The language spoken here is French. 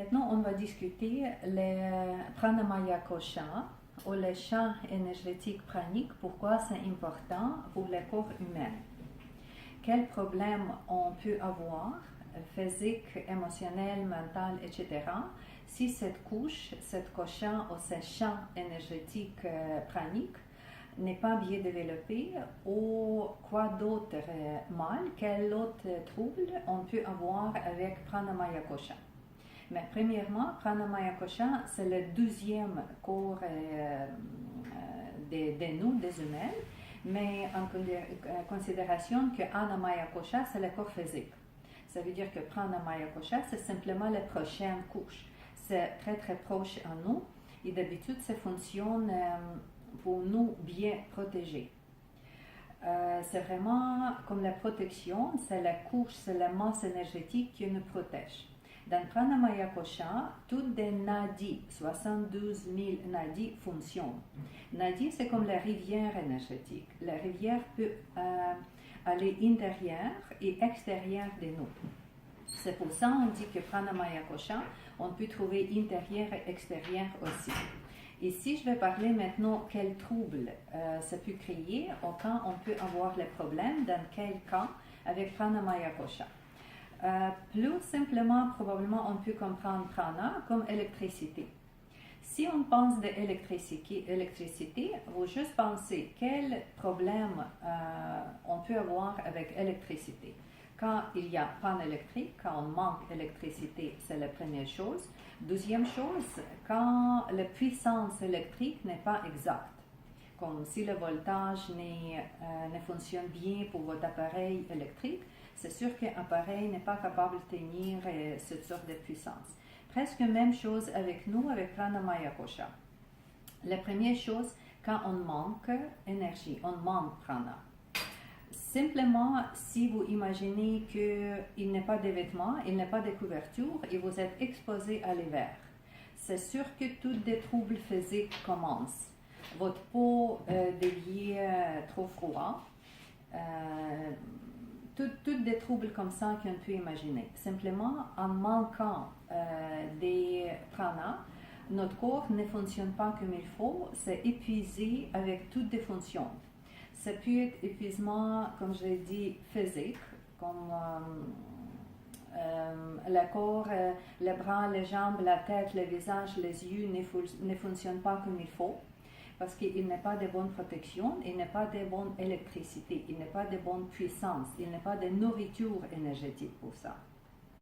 Maintenant, on va discuter les pranamaya kosha ou les champs énergétiques praniques, pourquoi c'est important pour le corps humain. Quels problèmes on peut avoir, physique, émotionnel, mental, etc., si cette couche, cette kosha ou ces champs énergétiques praniques n'est pas bien développé, ou quoi d'autre mal, quel autre trouble on peut avoir avec pranamaya kosha. Mais premièrement, pranamaya kosha, c'est le deuxième corps de nous, des humains, mais en considération que anamaya kosha, c'est le corps physique. Ça veut dire que pranamaya kosha, c'est simplement la prochaine couche. C'est très très proche à nous et d'habitude, ça fonctionne pour nous bien protéger. C'est vraiment comme la protection, c'est la couche, c'est la masse énergétique qui nous protège. Dans pranamaya kosha, toutes les nadis, 72 000 nadis fonctionnent. Nadi, c'est comme la rivière énergétique. La rivière peut aller intérieur et extérieur de nous. C'est pour ça qu'on dit que pranamaya kosha, on peut trouver intérieur et extérieur aussi. Ici, je vais parler maintenant quel trouble ça peut créer ou quand on peut avoir les problèmes, dans quel cas avec pranamaya kosha. Plus simplement, probablement, on peut comprendre prana comme électricité. Si on pense d'électricité, vous juste pensez quel problème on peut avoir avec l'électricité. Quand il y a panne électrique, quand on manque d'électricité, c'est la première chose. Deuxième chose, quand la puissance électrique n'est pas exacte. Comme si le voltage ne fonctionne bien pour votre appareil électrique, c'est sûr qu'un appareil n'est pas capable de tenir cette sorte de puissance. Presque même chose avec nous, avec pranamaya kosha. La première chose, quand on manque énergie, on manque prana. Simplement, si vous imaginez qu'il n'y a pas de vêtements, il n'y a pas de couverture et vous êtes exposé à l'hiver, c'est sûr que tous les troubles physiques commencent. Votre peau devient trop froide, tous des troubles comme ça qu'on peut imaginer. Simplement, en manquant des prana, notre corps ne fonctionne pas comme il faut, c'est épuisé avec toutes les fonctions. Ça peut être épuisement, comme je l'ai dit, physique, comme le corps, les bras, les jambes, la tête, le visage, les yeux ne fonctionnent pas comme il faut. Parce qu'il n'y a pas de bonne protection, il n'y a pas de bonne électricité, il n'y a pas de bonne puissance, il n'y a pas de nourriture énergétique pour ça.